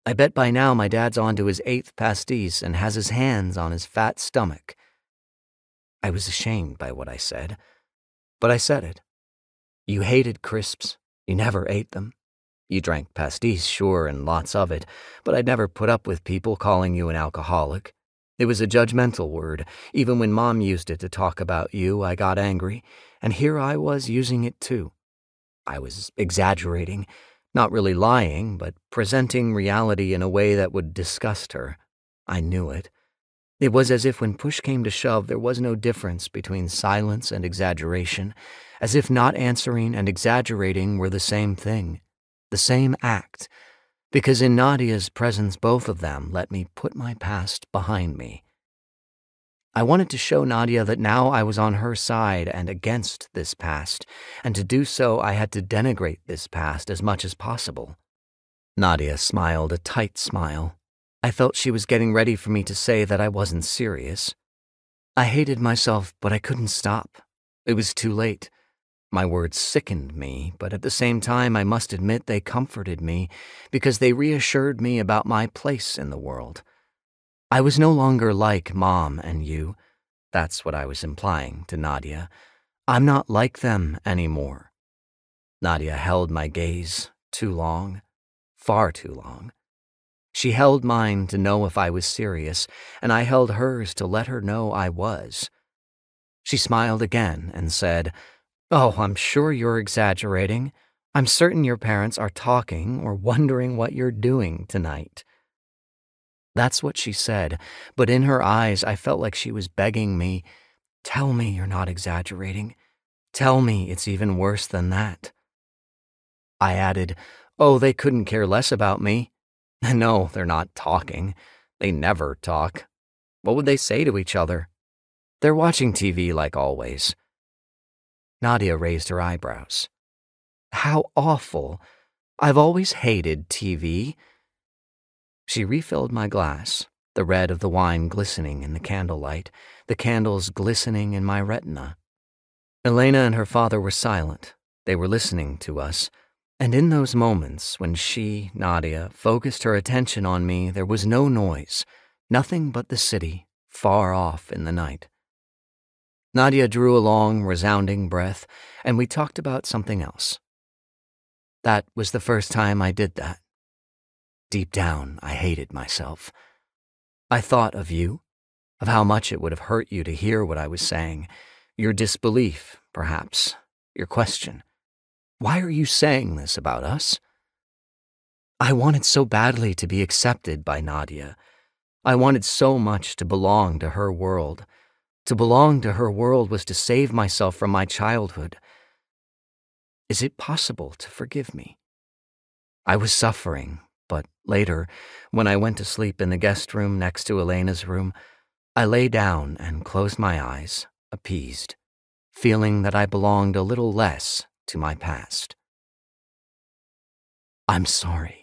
I bet by now my dad's on to his 8th pastis and has his hands on his fat stomach. I was ashamed by what I said, but I said it. You hated crisps. You never ate them. You drank pastis, sure, and lots of it, but I'd never put up with people calling you an alcoholic. It was a judgmental word. Even when Mom used it to talk about you, I got angry, and here I was using it too. I was exaggerating, not really lying, but presenting reality in a way that would disgust her. I knew it. It was as if when push came to shove, there was no difference between silence and exaggeration, as if not answering and exaggerating were the same thing, the same act, because in Nadia's presence both of them let me put my past behind me. I wanted to show Nadia that now I was on her side and against this past, and to do so I had to denigrate this past as much as possible. Nadia smiled a tight smile. I felt she was getting ready for me to say that I wasn't serious. I hated myself, but I couldn't stop. It was too late. My words sickened me, but at the same time I must admit they comforted me because they reassured me about my place in the world. I was no longer like Mom and you. That's what I was implying to Nadia. I'm not like them anymore. Nadia held my gaze too long, far too long. She held mine to know if I was serious, and I held hers to let her know I was. She smiled again and said, "Oh, I'm sure you're exaggerating. I'm certain your parents are talking or wondering what you're doing tonight." That's what she said, but in her eyes I felt like she was begging me, "Tell me you're not exaggerating. Tell me it's even worse than that." I added, "Oh, they couldn't care less about me." "No, they're not talking. They never talk. What would they say to each other? They're watching TV like always." Nadia raised her eyebrows. "How awful. I've always hated TV." She refilled my glass, the red of the wine glistening in the candlelight, the candles glistening in my retina. Elena and her father were silent. They were listening to us. And in those moments when she, Nadia, focused her attention on me, there was no noise, nothing but the city, far off in the night. Nadia drew a long, resounding breath, and we talked about something else. That was the first time I did that. Deep down, I hated myself. I thought of you, of how much it would have hurt you to hear what I was saying, your disbelief, perhaps, your question. Why are you saying this about us? I wanted so badly to be accepted by Nadia. I wanted so much to belong to her world. To belong to her world was to save myself from my childhood. Is it possible to forgive me? I was suffering, but later, when I went to sleep in the guest room next to Elena's room, I lay down and closed my eyes, appeased, feeling that I belonged a little less to my past. I'm sorry.